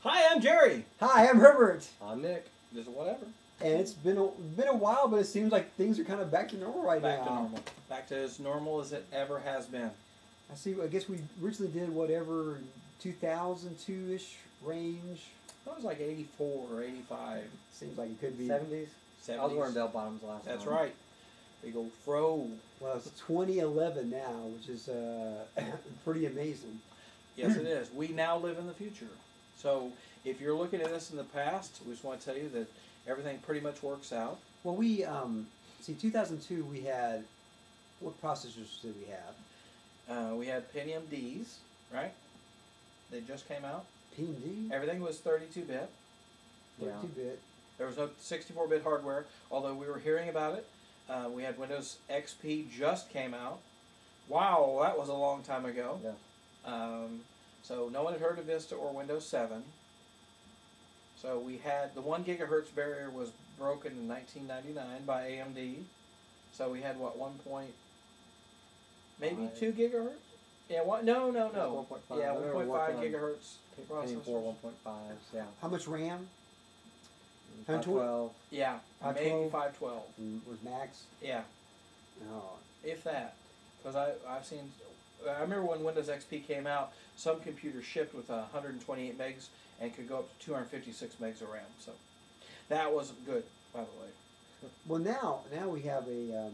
Hi, I'm Gerry. Hi, I'm Herbert. I'm Nick. Just whatever. And it's been a while, but it seems like things are kind of back to normal now. Back to normal. Back to as normal as it ever has been. I see. I guess we originally did whatever 2002-ish range. That was like 84 or 85. Seems like it could be 70s? 70s. I was wearing bell bottoms last That's time. right. Big old fro. Well, it's 2011 now, which is pretty amazing. Yes, it is. We now live in the future. So if you're looking at this in the past, we just want to tell you that everything pretty much works out. Well, we see 2002. We had what processors did we have? We had Pentium Ds, right? They just came out. PMD. Everything was 32-bit. 32-bit. There was no 64-bit hardware, although we were hearing about it. We had Windows XP just came out. Wow, that was a long time ago. Yeah. So no one had heard of Vista or Windows 7. So we had the 1 gigahertz barrier was broken in 1999 by AMD. So we had what, 2 gigahertz? Yeah, what? No. 1.5. Yeah, 1.5 gigahertz Pentium 4 1.5s, yeah. How much RAM? 512. Yeah, 512? maybe 512. Was max? Yeah, Oh. if that. Because I've seen, I remember when Windows XP came out, some computers shipped with 128 megs and could go up to 256 megs of RAM. So that was good, by the way. Well, now we have a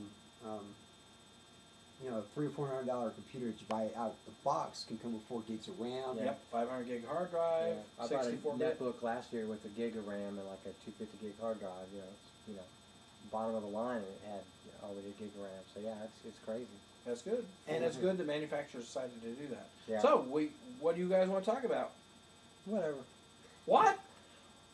$300 or $400 computer that you buy out the box can come with 4 gigs of RAM. Yep, 500 gig hard drive, Yeah. I bought a 64-bit. netbook last year with a gig of RAM and like a 250 gig hard drive. Bottom of the line, and it had already a gig of RAM. So yeah, it's crazy. That's good, and it's good the manufacturers decided to do that. Yeah. So what do you guys want to talk about? Whatever. What?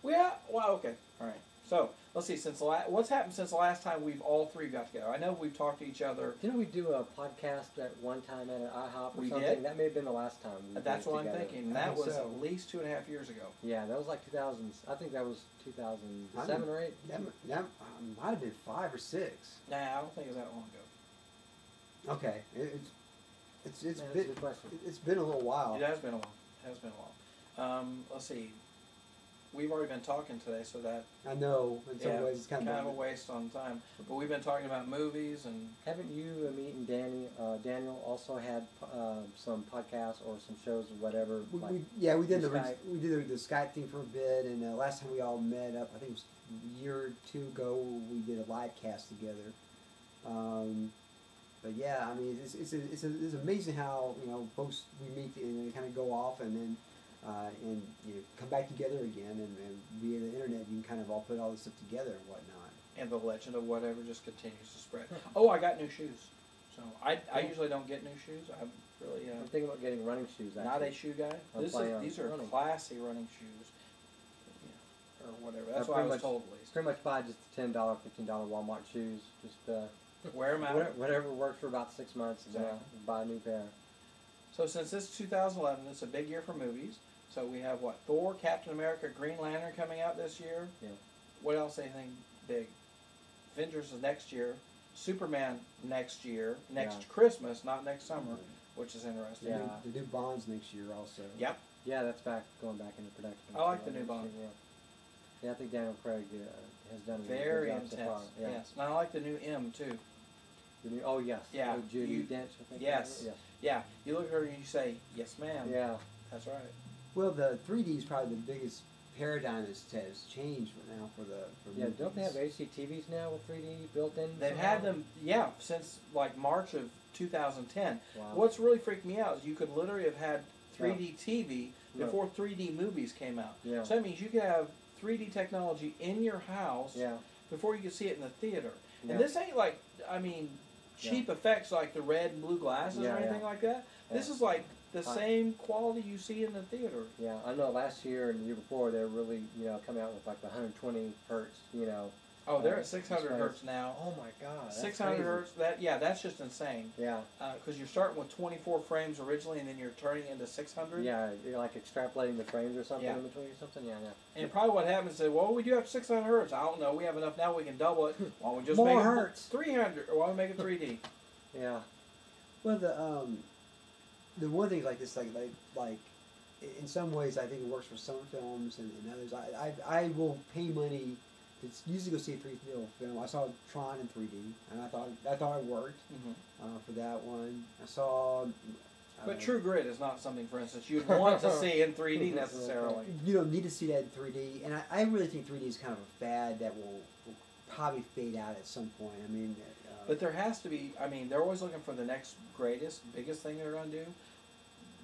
Yeah. Well, okay. All right. So let's see. What's happened since the last time we've all three got together? I know we've talked to each other. Didn't we do a podcast at one time at an IHOP or We something? did. That may have been the last time. We That's did it what I'm together. thinking. I That think was so. at least 2.5 years ago. Yeah, that was like 2000. I think that was 2007 or 8. That might have been 5 or 6. Nah, I don't think it was that long ago. Okay, it's Man, that's a been good question. it's been a little while. It has been a while. Let's see. We've already been talking today, so that I know in some ways it's kind of a waste on time. But we've been talking about movies and Haven't you, Amit, and Daniel also had some podcasts or some shows or whatever? we did Skype. we did the Skype thing for a bit, and last time we all met up, I think it was a year or two ago, we did a live cast together. But yeah, I mean, it's amazing how folks we meet and they kind of go off and then come back together again, and via the internet you can kind of all put all this stuff together and whatnot. and the legend of whatever just continues to spread. Oh, I got new shoes. So I usually don't get new shoes. I'm really I'm thinking about getting running shoes. Actually. not a shoe guy. These are running. classy running shoes, or whatever. That's I what I pretty was much- told at least. Pretty much buy just $10, $15 Walmart shoes. Just Wear them out. whatever works for about 6 months, and Exactly. buy a new pair. So since this is 2011, it's a big year for movies. So we have what? Thor, Captain America, Green Lantern coming out this year. Yeah. What else? Anything big? Avengers is next year. Superman next year. Next Christmas, not next summer, which is interesting. Yeah. The new Bonds next year also. Yep. Yeah, that's going back into production. I like the new Bond. Yeah, I think Daniel Craig has done a Very good job intense. so far. Yeah. Yes. And I like the new M too. The new, oh yes. Yeah, Oh, Judy you- Dench, I think. yes. Yes. Yeah. You look at her and you say, "Yes, ma'am." Yeah. That's right. Well, the 3D is probably the biggest paradigm has changed now for Yeah, movies. don't they have HDTVs now with 3D built in? They've somehow? had them, since like March of 2010. Wow. What's really freaked me out is you could literally have had 3D TV No. before 3D movies came out. Yeah. So that means you could have 3D technology in your house Yeah. before you could see it in the theater. Yeah. And this ain't like, cheap effects like the red and blue glasses Yeah, or anything yeah. like that. This Yeah. is like the same quality you see in the theater. Yeah, I know last year and the year before they were really, coming out with like the 120 hertz, Oh, they're at 600 displays. hertz now. Oh my God. That's 600 crazy. hertz. That's just insane. Yeah. Because you're starting with 24 frames originally, and then you're turning into 600. Yeah, you're like extrapolating the frames or something Yeah. in between or something. Yeah, yeah. And probably what happens is, well, we do have 600 hertz. I don't know. We have enough now. We can double it. Why don't we just More make hertz. it 300? Or why don't we make it 3D? Yeah. Well, the one thing like this, like in some ways, I think it works for some films, and others. I will pay money to usually go see a 3D film. I saw Tron in 3D, and I thought it worked for that one. I saw. But True Grit is not something, for instance, you'd want to see in 3D necessarily. You don't need to see that in 3D, and I really think 3D is kind of a fad that will probably fade out at some point. I mean, but there has to be. I mean, they're always looking for the next greatest, biggest thing they're going to do.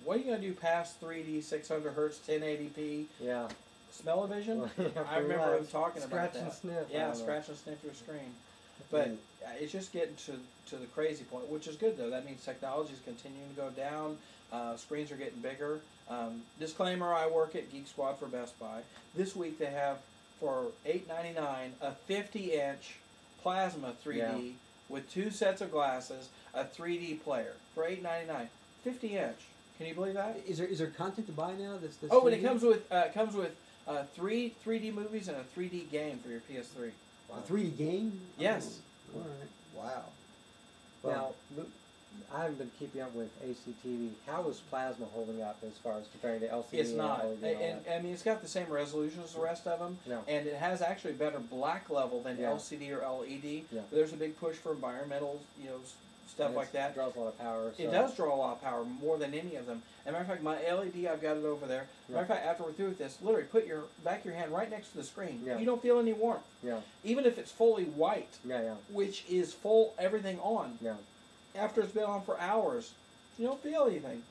What are you going to do past 3D, 600 hertz, 1080p? Yeah. Smell-o-vision? Well, yeah, I remember them much. talking about that. Scratch and sniff. Yeah, scratch and sniff your screen. But it's just getting to the crazy point, which is good though. That means technology is continuing to go down. Screens are getting bigger. Disclaimer: I work at Geek Squad for Best Buy. This week they have for $8.99 a 50-inch plasma 3D with 2 sets of glasses, a 3D player for $8.99. 50-inch. Can you believe that? Is there content to buy now? That's oh, 3D? and it comes with 3 3D movies and a 3D game for your PS3. Wow. A 3D game? Yes. Oh, all right. Wow. Now, I haven't been keeping up with ACTV. How is plasma holding up as far as comparing to LCD? It's not. And And I mean, it's got the same resolution as the rest of them, and it has actually better black level than LCD or LED. Yeah. But there's a big push for environmental, stuff like that. It draws a lot of power. So. It does draw a lot of power, more than any of them. As a matter of fact, my LED, I've got it over there. Matter of fact, after we're through with this, literally put your back of your hand right next to the screen. Yeah. You don't feel any warmth. Yeah. Even if it's fully white, Yeah. which is full everything on. Yeah. After it's been on for hours, you don't feel anything.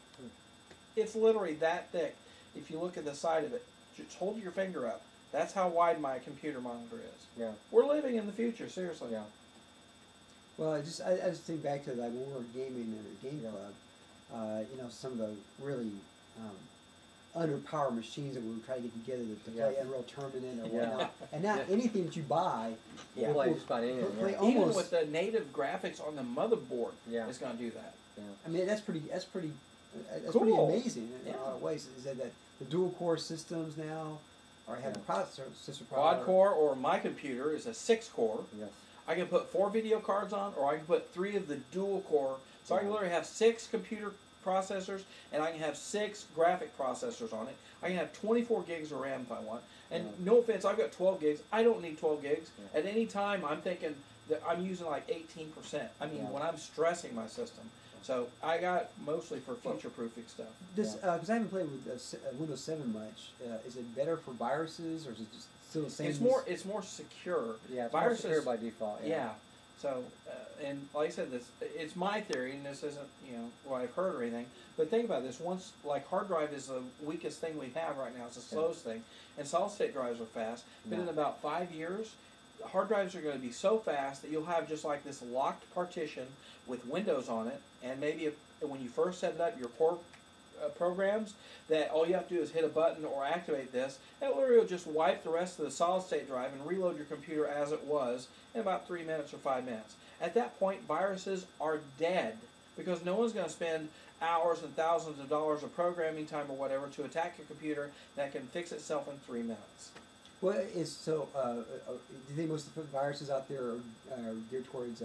It's literally that thick. If you look at the side of it, just hold your finger up. That's how wide my computer monitor is. Yeah. We're living in the future, seriously. Yeah. Well, I just think back to like when we were gaming in a game club. Some of the really underpowered machines that we would try to get together to play Unreal Tournament or whatnot. And now anything that you buy, play just about anything. Play Even almost, with the native graphics on the motherboard, it's going to do that. Yeah. I mean, that's pretty Cool. pretty amazing in a lot of ways. Is that the dual core systems now are having processor power. Quad core, or my computer is a 6-core. Yes. I can put 4 video cards on, or I can put 3 of the dual core. So I can literally have 6 computer processors, and I can have 6 graphic processors on it. I can have 24 gigs of RAM if I want. And no offense, I've got 12 gigs. I don't need 12 gigs. Yeah. At any time, I'm thinking that I'm using like 18%. I mean, when I'm stressing my system. So I got mostly for future-proofing stuff. Because I haven't played with Windows 7 much. Is it better for viruses, or is it just still the same? It's more secure. Yeah, it's viruses, more secure by default. Yeah. So, and like I said, it's my theory, and this isn't what I've heard or anything. But think about this: once, like, hard drive is the weakest thing we have right now; it's the slowest thing, and solid-state drives are fast. But in about 5 years, hard drives are going to be so fast that you'll have just like this locked partition with Windows on it, and maybe when you first set it up, your core programs, that all you have to do is hit a button or activate this, and it literally will just wipe the rest of the solid-state drive and reload your computer as it was in about 3 minutes or 5 minutes. At that point, viruses are dead, because no one's going to spend hours and thousands of dollars of programming time or whatever to attack a computer that can fix itself in 3 minutes. Well, do you think most of the viruses out there are geared towards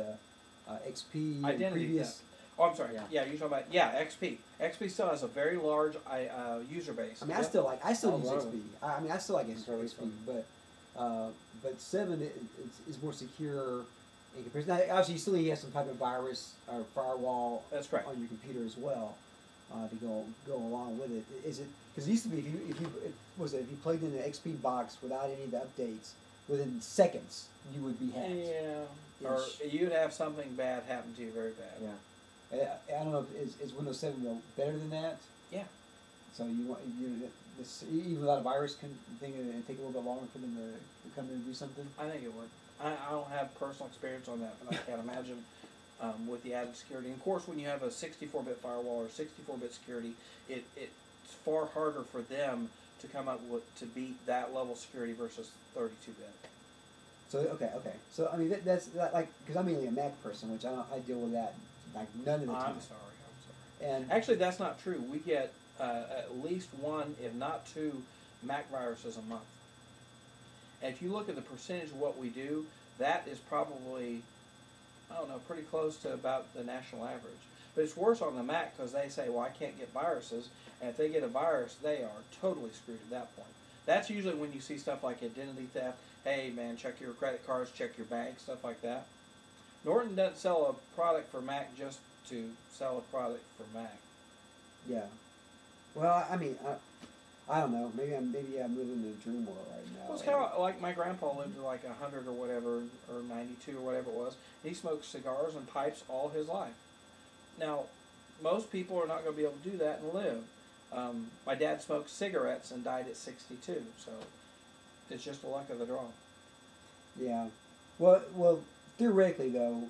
XP Identity and previous? theft. Oh, I'm sorry. Yeah, you're talking about XP. XP still has a very large user base. I mean, I still use XP. I still like XP, but 7 is more secure in comparison. Now, obviously, you still need to have some type of virus or firewall. That's correct. On your computer as well to go along with it. Is it because it used to be if you plugged in an XP box without any of the updates, within seconds you would be hacked. Yeah. Or you'd have something bad happen to you, very bad. Yeah. I don't know if is Windows 7 better than that. Yeah. So even without a virus thing, and take a little bit longer for them to come in and do something. I think it would. I don't have personal experience on that, but I can't imagine with the added security. And of course, when you have a 64-bit firewall or 64-bit security, it's far harder for them to come up with to beat that level of security versus 32-bit. So okay. So I mean that's like because I'm mainly a Mac person, which I deal with that like none of the time. I'm sorry. And actually, that's not true. We get at least 1, if not 2, Mac viruses a month. And if you look at the percentage of what we do, that is probably, I don't know, pretty close to about the national average. But it's worse on the Mac because they say, well, I can't get viruses, and if they get a virus, they are totally screwed at that point. That's usually when you see stuff like identity theft. Hey, man, check your credit cards, check your bank, stuff like that. Norton doesn't sell a product for Mac just to sell a product for Mac. Yeah. Well, I mean, I don't know. Maybe I'm living in a dream world right now. Well, it's kind of like my grandpa lived to like 100 or whatever, or 92 or whatever it was. He smoked cigars and pipes all his life. Now, most people are not going to be able to do that and live. My dad smoked cigarettes and died at 62, so it's just the luck of the draw. Yeah. Well, theoretically though,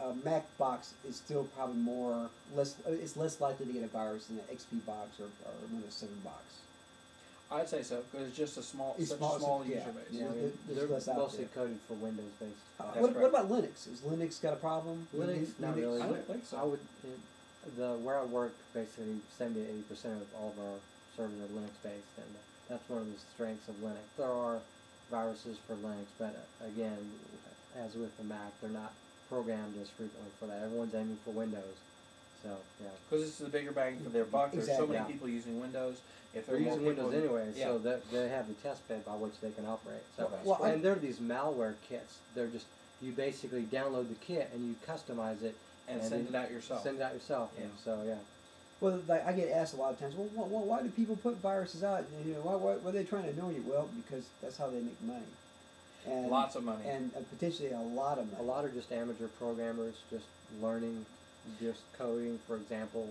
a Mac box is still probably it's less likely to get a virus than an XP box or Windows 7 box. I'd say so, because it's just small user base. Yeah, There's they're less out mostly there. coded for Windows based. What about Linux? Has Linux got a problem? Linux, not really. I don't think so. I would, where I work, basically 70 to 80% of all of our servers are Linux based, and that's one of the strengths of Linux. There are viruses for Linux, but again, as with the Mac, they're not programmed as frequently for that. Everyone's aiming for Windows, so yeah. Because this is the bigger bang for their buck. There's so many people using Windows. If they're using Windows anyway, yeah. so that they have the test bed by which they can operate. So, and there are these malware kits. They're just, you basically download the kit and you customize it and send it out yourself. Send it out yourself. Yeah. And so yeah. Well, like, I get asked a lot of times, well, why do people put viruses out? And, you know, why are they trying to annoy you? Well, because that's how they make money. And, lots of money. And potentially a lot of money. A lot are just amateur programmers, just learning, just coding, for example.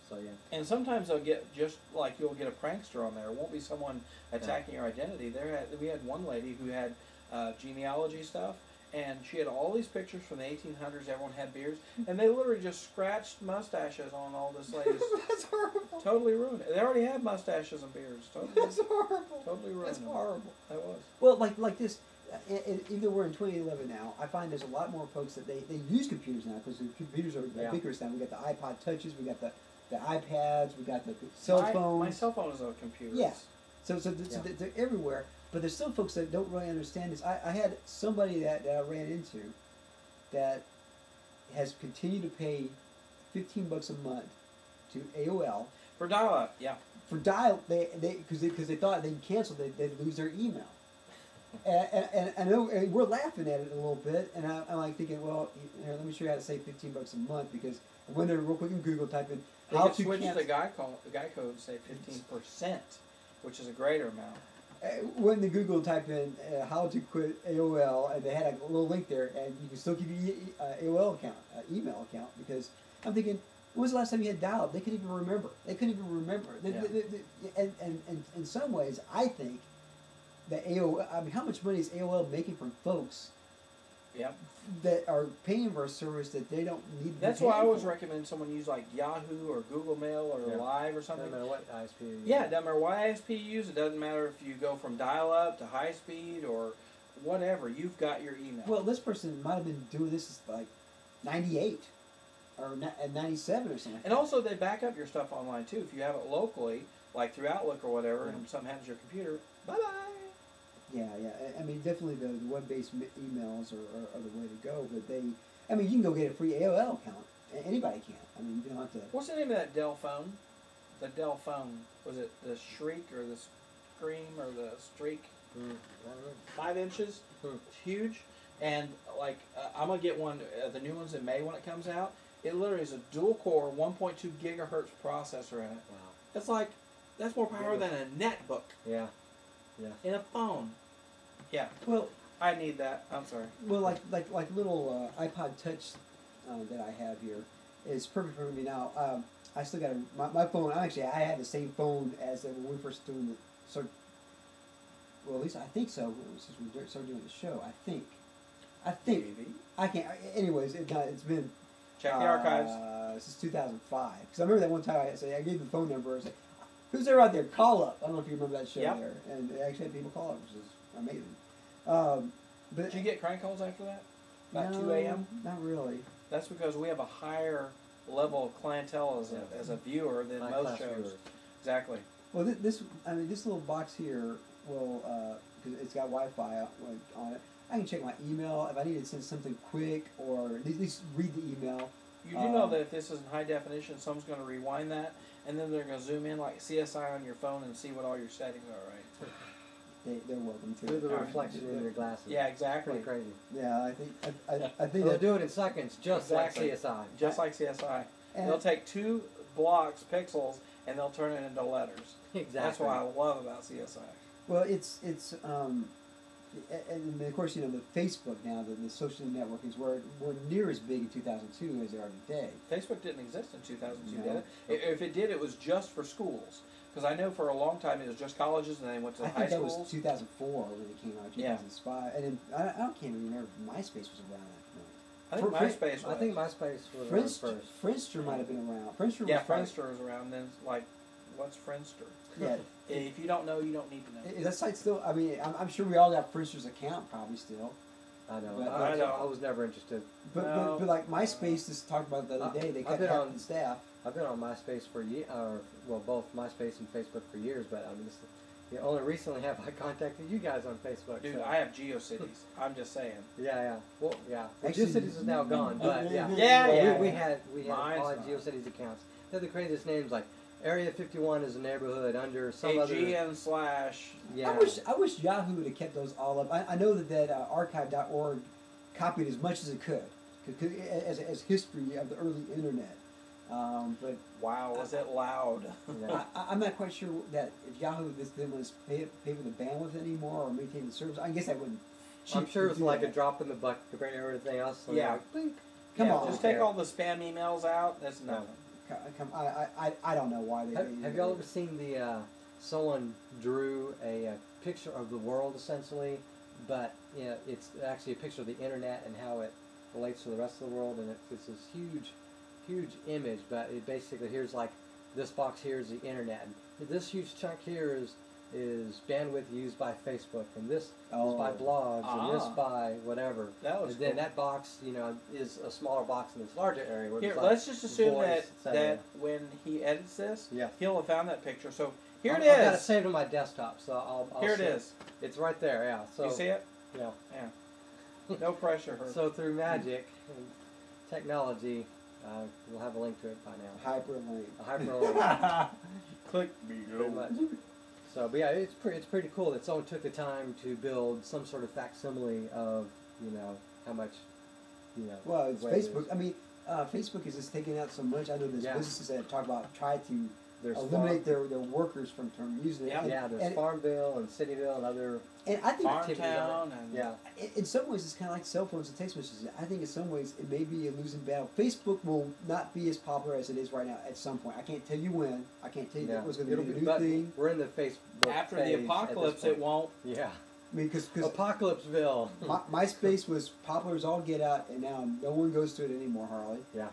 So yeah. And sometimes they'll get, just like you'll get a prankster on there. It won't be someone attacking your identity. We had one lady who had genealogy stuff, and she had all these pictures from the 1800s. Everyone had beards, and they literally just scratched mustaches on all this lady's. That's horrible. Totally ruined it. They already had mustaches and beards. Totally, That's horrible. Totally ruined That's them. horrible. That was. Well, like this. Even though we're in 2011 now, I find there's a lot more folks that they use computers now because the computers are ubiquitous now. We got the iPod touches, we got the iPads, we got the cell phones. My cell phone is a computer. Yes. So they're everywhere. But there's still folks that don't really understand this. I had somebody that I ran into that has continued to pay $15 a month to AOL For dial-up, yeah. For dial, because they thought they'd cancel, they'd lose their email. And I know we're laughing at it a little bit, and I'm like thinking, well, here, let me show you how to save $15 a month, because I went there real quick in Google, type in how to switch the guy code, say 15%, which is a greater amount. Went into Google and type in how to quit AOL, and they had a little link there, and you can still keep your AOL account, email account, because I'm thinking, when was the last time you had dial-up? They couldn't even remember. They couldn't even remember. And in some ways, I think that AOL, I mean, how much money is AOL making from folks that are paying for a service that they don't need to That's be why I always for? recommend someone use like Yahoo or Google Mail or Live or something. Doesn't matter what ISP you use. Yeah, it doesn't matter what ISP you use. It doesn't matter if you go from dial-up to high-speed or whatever. You've got your email. Well, this person might have been doing this like 98 or 97 or something. And also, they back up your stuff online too. If you have it locally, like through Outlook or whatever, and something happens to your computer, bye-bye. Yeah. I mean, definitely the web-based emails are the way to go. But I mean, you can go get a free AOL account. Anybody can. I mean, you don't have to. What's the name of that Dell phone? The Dell phone. Was it the Shriek or the Scream or the Streak? I don't know. 5 inches. It's huge. And like, I'm gonna get one. The new one's in May when it comes out. It literally is a dual-core 1.2 gigahertz processor in it. Wow. It's like that's more power than a netbook. Yeah. In a phone. Yeah. Well, I need that. I'm sorry. Well, like little iPod Touch that I have here is perfect for me now. I still got my phone. I had the same phone as when we first doing well, at least I think so. Since we started doing the show, I think. Maybe. I can't. Anyways, it's been. Check the archives. Since 2005. Because I remember that one time I gave the phone number. I was like, "Who's there out there? Call up." I don't know if you remember that show there, and they actually had people call up, which is amazing. But did you get crank calls after that? About no, 2 a.m. Not really. That's because we have a higher level of clientele as a viewer than most shows. Viewers. Exactly. Well, this little box here will, because it's got Wi-Fi on it. I can check my email if I need to send something quick, or at least read the email. You do know that if this is in high definition, someone's going to rewind that, and then they're going to zoom in like CSI on your phone and see what all your settings are, right? They're welcome to. Do the All right. reflection in your glasses. Yeah, exactly. Pretty crazy. Yeah, I think They'll that. do it in seconds, just Exactly. like CSI. Just like CSI. And They'll take 2 blocks, pixels, and they'll turn it into letters. Exactly. That's what I love about CSI. Well, it's and of course, you know, the Facebook now, the social networkings were near as big in 2002 as they are today. Facebook didn't exist in 2002, No. did it? If it did, it was just for schools. Because I know for a long time it was just colleges, and then they went to the I high think that schools. was 2004 when it came out, 2005. And then, I can't even remember if MySpace was around that I think For- MySpace was. I think MySpace was point. around first. Friendster might have been around. Friendster Yeah, was probably- Friendster was around. Then, like, what's Friendster? Yeah. If you don't know, you don't need to know. Is that site still? I mean, I'm sure we all got Friendster's account probably still. I know. But- I don't. I was never interested. But, No. but like MySpace just talked about the other day, they I've cut been half on- the staff. I've been on MySpace for both MySpace and Facebook for years, but I mean, only recently have I contacted you guys on Facebook. Dude, so. I have GeoCities. I'm just saying. Yeah. Well, yeah. Well, Actually- GeoCities is now gone, but yeah. Yeah. We had Mine's all not. GeoCities accounts. They're the craziest names, like Area 51 is a neighborhood under some AGN other. / Yeah. I wish Yahoo would have kept those all up. I know that archive.org copied as much as it could as history of the early internet. But Wow, was it loud? Yeah. I'm not quite sure that if Yahoo didn't want to pay for the bandwidth anymore or maintain the service. I guess I wouldn't. I'm sure it's do like that. a drop in the bucket compared to everything else. So Yeah. like, blink. Come Yeah, on. just take all the spam emails out. That's nothing. I don't know why they. Have y'all ever seen the someone drew a picture of the world essentially, but it's actually a picture of the internet and how it relates to the rest of the world, and it's this huge image, but it basically here's like this box here is the internet, and this huge chunk here is bandwidth used by Facebook, and this is by blogs, and this by whatever. That was And then cool. that box, is a smaller box in this larger area. Where Here, it's like let's just assume voice, that et cetera. when he edits this, Yeah. he'll have found that picture. So here I've it got it is. saved on my desktop, so I'll Here it send- is. It's right there, yeah. So You see it? yeah. Yeah. No pressure, Herb. So through magic and technology, we'll have a link to it by now. Hyperlink. A hyperlink, Click pretty below. much. So, but yeah, it's pretty cool that someone took the time to build some sort of facsimile of how much Well, it's way it Facebook. is. I mean, Facebook is just taking out so much. I know there's Yeah. businesses that talk about try to There's eliminate their workers from using it. Yeah. Yeah, there's and, Farmville and Cityville and other. and I think Farmtown and Yeah. in some ways it's kind of like cell phones and text messages. I think in some ways it may be a losing battle. Facebook will not be as popular as it is right now at some point. I can't tell you when. I can't tell you that was going to be the new but thing. we're in the Facebook after phase the at this apocalypse, point. it won't. Yeah. I mean, because Apocalypseville. MySpace was popular as all get out, and now no one goes to it anymore. Hardly. Yeah.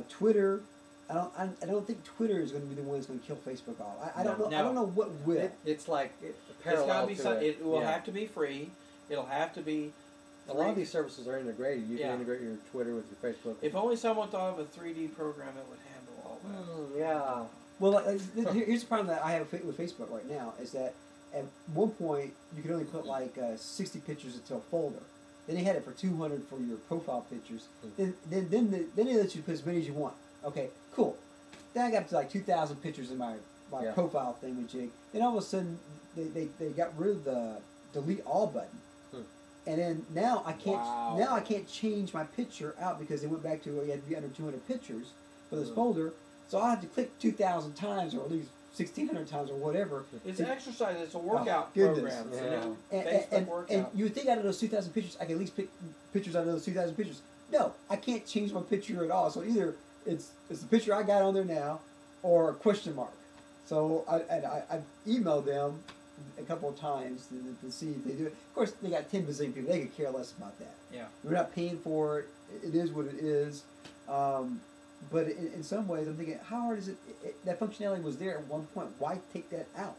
Twitter. I don't think Twitter is going to be the one that's going to kill Facebook off. I don't know. No. I don't know what will. It's like It's parallel got to be. to It will yeah. have to be free. It'll have to be. A lot of these services are integrated. You Yeah. can integrate your Twitter with your Facebook. If only someone thought of a 3D program that would handle all that. Yeah. Well, here's the problem that I have with Facebook right now is that at one point you could only put like 60 pictures into a folder. Then they had it for 200 for your profile pictures. Then they let you put as many as you want. Okay, cool. Then I got to like 2,000 pictures in my Yeah. profile thing with Jig. Then all of a sudden they got rid of the delete all button. And then now I can't Wow. change my picture out because they went back to you had to be under 200 pictures for this folder. So I have to click 2,000 times or at least 1,600 times or whatever. It's an exercise. It's a workout goodness. program. It's a Yeah. new And, Facebook and workout. you would think out of those 2,000 pictures, I can at least pick pictures out of those 2,000 pictures. No, I can't change my picture at all. So either it's the picture I got on there now, or a question mark. So I've emailed them a couple of times to see if they do it. Of course, they got 10 bazillion people. They could care less about that. Yeah. We're not paying for it. It is what it is. But in some ways, I'm thinking, how hard is it? That functionality was there at one point. Why take that out?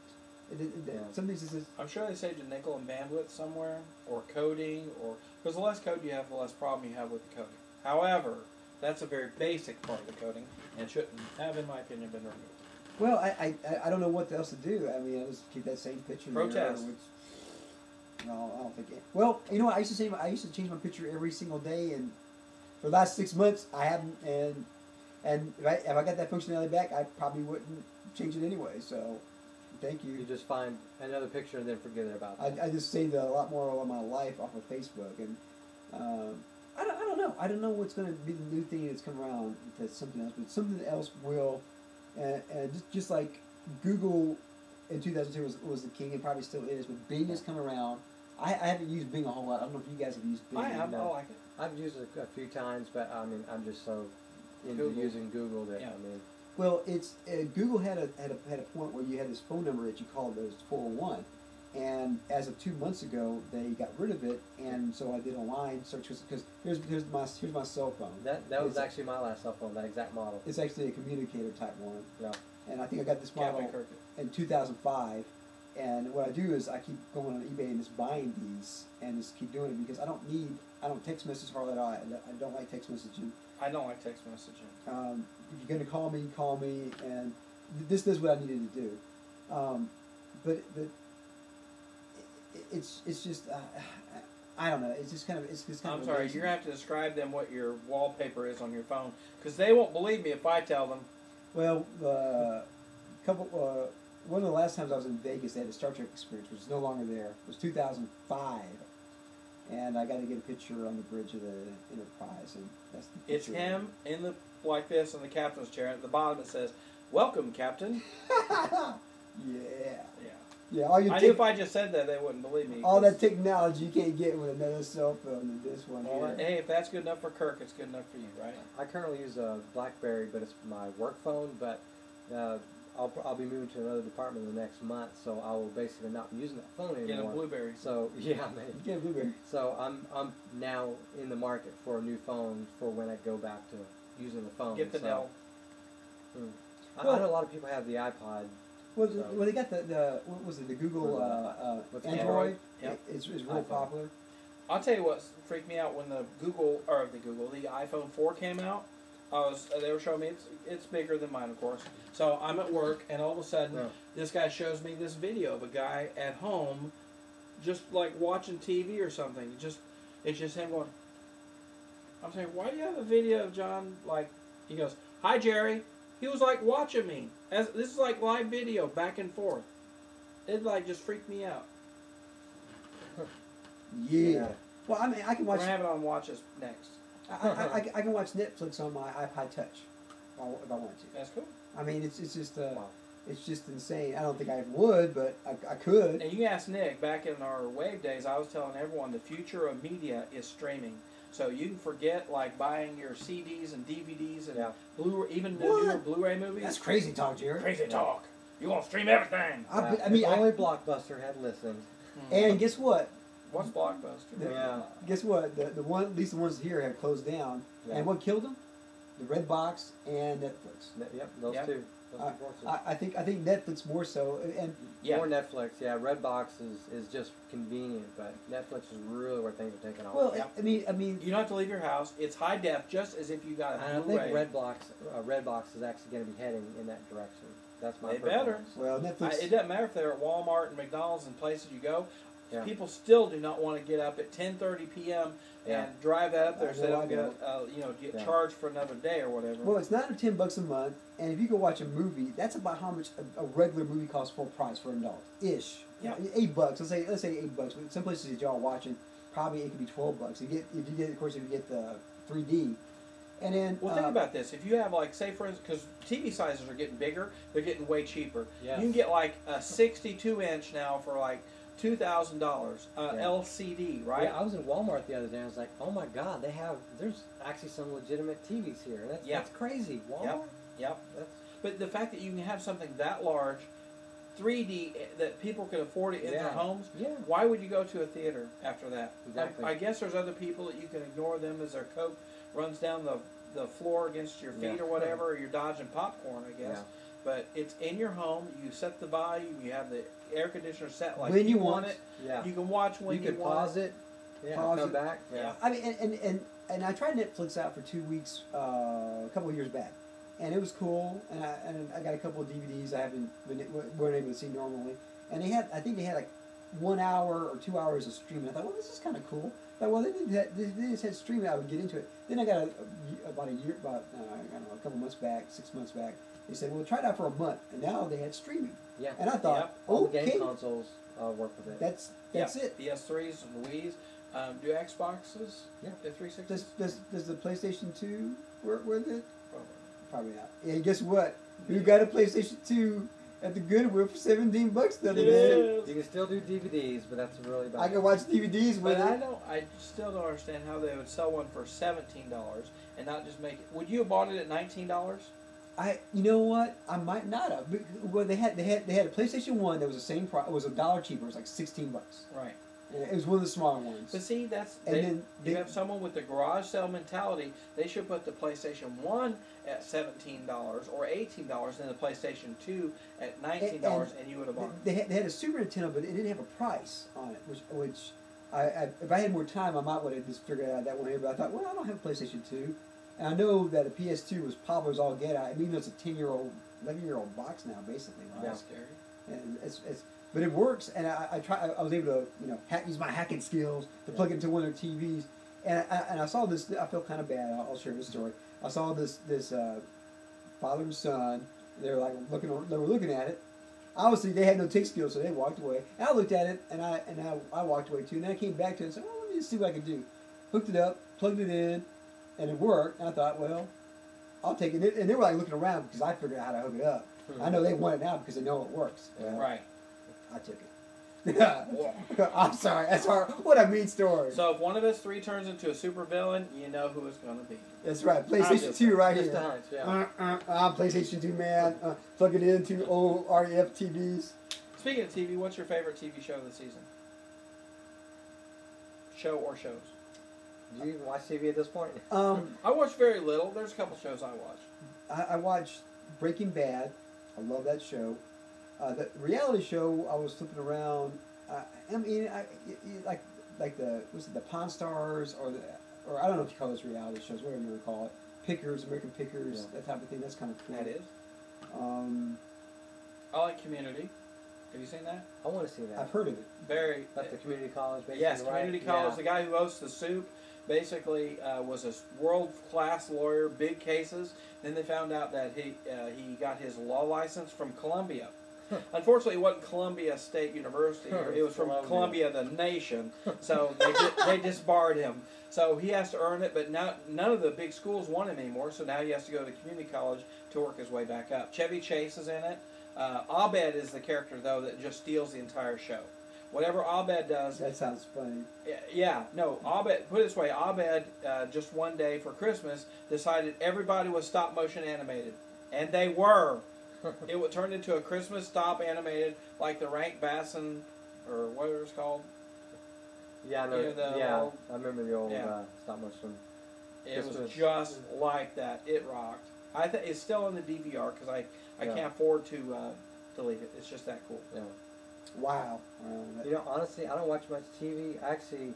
Some things is I'm sure they saved a nickel in bandwidth somewhere, or coding, or because the less code you have, the less problem you have with the coding. However, that's a very basic part of the coding, and shouldn't have, in my opinion, been removed. well, I don't know what else to do. I mean, I just keep that same picture. Protest. There, which, no, I don't think it. Well, you know what? I used to change my picture every single day, and for the last 6 months, I haven't. And And if I got that functionality back, I probably wouldn't change it anyway. So, thank you. You just find another picture and then forget about it. I just saved a lot more of my life off of Facebook, and I don't know. I don't know what's going to be the new thing that's come around to something else, but something else will, and just like Google in 2002 was the king and probably still is, but Bing has come around. I haven't used Bing a whole lot. I don't know if you guys have used Bing. I have. I like it. I've used it a few times, but I mean, I'm just so into Google. using Google that Yeah. I mean, Well, it's Google had a point where you had this phone number that you called, that was 401, and as of 2 months ago they got rid of it, and so I did a line search because here's my cell phone. that was It's- actually my last cell phone, that exact model. It's actually a communicator type one, Yeah. and I think I got this model Captain Kirk. in 2005. And what I do is I keep going on eBay and just buying these and just keep doing it because I don't text message hardly at all. I don't like text messaging. I don't like text messaging. If you're going to call me, and this does what I needed to do. But it's just I don't know. It's just kind of I'm of sorry. amazing. You're gonna have to describe them what your wallpaper is on your phone, because they won't believe me if I tell them. Well, one of the last times I was in Vegas, they had a Star Trek experience, which is no longer there. It was 2005, and I got to get a picture on the bridge of the Enterprise, and that's the It's picture. him in the like this in the captain's chair. At the bottom it says, "Welcome, Captain." Yeah. Yeah. Yeah, all your I knew if I just said that, they wouldn't believe me. all that technology you can't get with another cell phone than this one Well, here. hey, if that's good enough for Kirk, it's good enough for you, right? I currently use a BlackBerry, but it's my work phone. But I'll be moving to another department in the next month, so I will basically not be using that phone Get a anymore. Blueberry. So yeah, man. You get a Blueberry. So I'm now in the market for a new phone for when I go back to using the phone. Get the so, Dell. I know a lot of people have the iPod. Well, So- well, they got the what was it, the Google What's Android? Android? Yep. It's real iPhone. popular. I'll tell you what freaked me out when the iPhone 4 came out. They were showing me it's bigger than mine, of course. So I'm at work, and all of a sudden, Yeah. this guy shows me this video of a guy at home, just like watching TV or something. It's just him going. I'm saying, why do you have a video of John? Like, he goes, "Hi, Jerry." He was like watching me. This is like live video, back and forth. It like just freaked me out. Yeah. Well, I mean, I can We're watch. gonna have it on Watch Us next. I can watch Netflix on my iPod Touch if I want to. That's cool. I mean, it's just Wow. it's just insane. I don't think I would, but I could. And you can ask Nick, back in our Wave days, I was telling everyone the future of media is streaming. So you can forget like buying your CDs and DVDs and Yeah. Blu-ray, even the What? newer Blu-ray movies. That's crazy talk, Jerry. Crazy talk. You want to stream everything. I mean, if only Blockbuster had listened. and guess what? What's Blockbuster? Yeah. Guess what? The one, at least the ones here, have closed down. Yeah. And what killed them? The Red Box and Netflix. Yep, those Yep. two. Those two forces. I think Netflix more so, and Yeah. Or Netflix, yeah. Redbox is just convenient, but Netflix is really where things are taking off. well, Yeah. I mean, You don't have to leave your house. It's high def, just as if you got and I a Blu-ray. think Redbox is actually going to be heading in that direction. That's my They personal- better. well, Netflix. It doesn't matter if they're at Walmart and McDonald's and places you go. Yeah. People still do not want to get up at 10:30 p.m. Yeah. and drive that up there I so they know, don't I get Yeah. charged for another day or whatever. Well, it's $9 or $10 a month, and if you go watch a movie, that's about how much a regular movie costs full price for an adult ish. Yeah. $8. Let's say $8. But some places that y'all watching, probably it could be $12. If you get, of course, if you get the 3D, and then Well, think about this. If you have, like, say, for instance, because TV sizes are getting bigger, they're getting way cheaper. Yes. You can get, like, a 62-inch now for, like, $2,000 Yeah. LCD, right? Yeah, I was in Walmart the other day. I was like, oh my God, there's actually some legitimate TVs here. That's crazy. Walmart? Yep. That's, But the fact that you can have something that large, 3D, that people can afford it in their Yeah. homes, yeah. why would you go to a theater after that? Exactly. I guess there's other people that you can ignore them as their Coke runs down the floor against your feet Yeah. or whatever, or you're dodging popcorn, I guess. Yeah. But it's in your home. You set the volume. You have the air conditioner set like When you you want want. it. Yeah. You can watch when You you could want. pause it. Yeah. Pause Come it. back. Yeah. I mean, and I tried Netflix out for 2 weeks a couple of years back, and it was cool. And I got a couple of DVDs I weren't able to see normally. And I think they had like 1 hour or 2 hours of streaming. I thought, well, this is kind of cool. I thought, well, they just had streaming. I would get into it. Then I got about I don't know, a couple months back, 6 months back. They said, well, try it out for a month, and now they had streaming. Yeah. And I thought, all okay, the game consoles work with it. that's it. PS3s and Wii's. Do Xboxes? Yeah. The 360s? Does the PlayStation 2 work with it? Probably. Probably not. And guess what? You got a PlayStation 2 at the Goodwill for $17 the other day. You can still do DVDs, but that's really bad. I can watch DVDs with But it. I still don't understand how they would sell one for $17 and not just make it. Would you have bought it at $19? You know what? I might not have. Well, they had a PlayStation 1 that was the same price. It was $1 cheaper. It was like $16. Right. And it was one of the smaller ones. But see, you have someone with the garage sale mentality. They should put the PlayStation 1 at $17 or $18, and the PlayStation 2 at $19, and you would have bought it. They had a Super Nintendo, but it didn't have a price on it, which if I had more time, I might would have just figured out that one here. But I thought, well, I don't have a PlayStation 2. And I know that a PS2 was popular as all get out. I mean, it's a 10-year-old, 11-year-old box now, basically. Right? That's scary. And but it works. And I was able to use my hacking skills to plug it into one of their TVs. And I saw this. I feel kind of bad. I'll share this story. I saw this father and son. They were looking at it. Obviously, they had no tech skills, so they walked away. And I looked at it, and I walked away too. And then I came back to it and said, "Well, let me just see what I can do." Hooked it up, plugged it in. And it worked, and I thought, well, I'll take it. And they were like looking around because I figured out how to hook it up. I know they want it now because they know it works. Well, Right. I took it. I'm sorry. That's hard. What a mean story. So if one of us three turns into a supervillain, you know who it's going to be. That's right. PlayStation 2 right Just here. a hunch, yeah. I'm PlayStation 2 man. Plug it into old REF TVs. Speaking of TV, what's your favorite TV show of the season? Show or shows? Do you even watch TV at this point? I watch very little. There's a couple shows I watch. I watched Breaking Bad. I love that show. The reality show, I was flipping around. I mean, like the Pawn Stars or I don't know if you call those reality shows, whatever you want to call it. Pickers, American Pickers, that type of thing. That's kind of cool. That is. I like Community. Have you seen that? I want to see that. I've heard of it. Very. At the community college, basically. Yes, right? community college. Yeah. The guy who hosts The Soup basically was a world-class lawyer, big cases. Then they found out that he got his law license from Columbia. Unfortunately, it wasn't Columbia State University. It was from Columbia, the nation. So they disbarred him. So he has to earn it, but now none of the big schools want him anymore. So now he has to go to community college to work his way back up. Chevy Chase is in it. Abed is the character, though, that just steals the entire show. Whatever Abed does... That sounds funny. Yeah, no, Abed, put it this way, Abed, just one day for Christmas, decided everybody was stop-motion animated. And they were. It turned into a Christmas stop animated, like the Rank Bassin, or what it was called. Yeah, no, I remember the old stop motion. It was just like that. It rocked. I think it's still on the DVR because I can't afford to delete it. It's just that cool. Yeah. Wow. You know, honestly, I don't watch much TV. I actually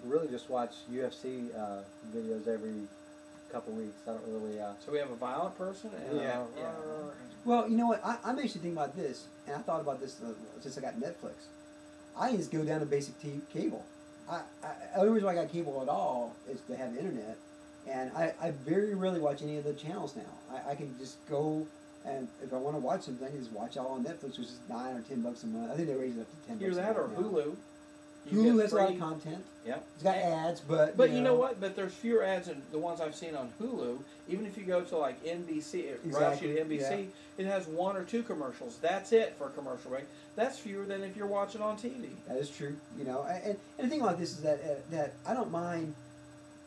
really just watch UFC videos every couple weeks. I don't really... So we have a violent person? And yeah. Well, you know what? I'm actually thinking about this, and I thought about this since I got Netflix. I just go down to basic cable. The only reason why I got cable at all is to have internet, and I very rarely watch any of the channels now. I can just go, and if I want to watch something, I can just watch it all on Netflix, which is $9 or $10 a month. I think they raised it up to $10. Either that or Hulu. Hulu has a lot of content. Yep. It's got ads, but you know what? But there's fewer ads than the ones I've seen on Hulu. Even if you go to like NBC, Exactly. to NBC, it has 1 or 2 commercials. That's it for a commercial break. That's fewer than if you're watching on TV. That is true. You know, and the thing about this is that I don't mind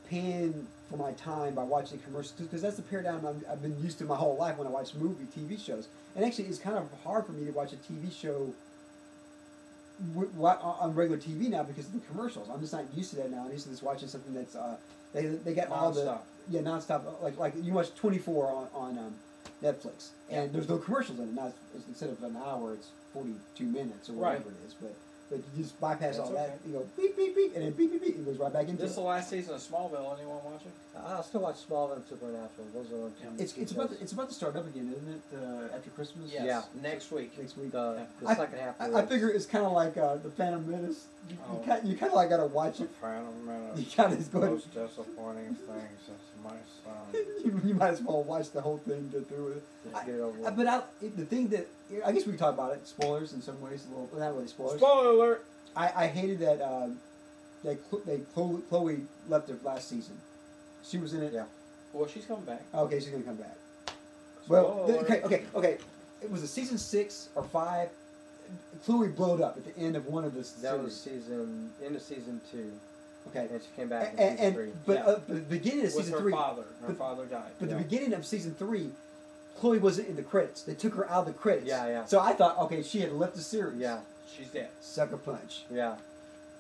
paying for my time by watching commercials because that's the paradigm I've been used to my whole life when I watch TV shows. And actually, it's kind of hard for me to watch a TV show on regular TV now because of the commercials. I'm just not used to that now. I'm used to just watching something that's they got all the nonstop like you watch 24 on Netflix and there's no commercials in it. Now instead of an hour, it's 42 minutes or whatever it is. but you just bypass That's all that. okay. You go beep beep beep, and then beep beep beep, and it goes right back into This is it. the last season of Smallville. Anyone watching? I still watch Smallville and Supernatural. Those are the two. It's about to start up again, isn't it? After Christmas. Yes. Yeah. Next week. Next week. the I- second half. I figure it's kind of like the Phantom Menace. Oh. You kind of like gotta watch it. Phantom You Menace. kind of go. Most disappointing thing since my son. You might as well watch the whole thing, get through with it. Just get it over with. But the thing that I guess we can talk about it. Spoilers in some ways, a little, not really spoilers. Spoiler alert! I hated that Chloe left it last season. She was in it. Yeah. Well, she's coming back. Okay, she's gonna come back. Well, Spoiler. okay. It was a season 6 or 5. Chloe blowed up at the end of one of the That was series. end of season 2, Okay, and she came back in and, season 3. but Yeah. the beginning of With season her 3, father. Her but- father died. but Yeah. the beginning of season 3, Chloe wasn't in the credits. They took her out of the credits. Yeah, yeah. So I thought, okay, she had left the series. Yeah, She's dead. Sucker punch. yeah.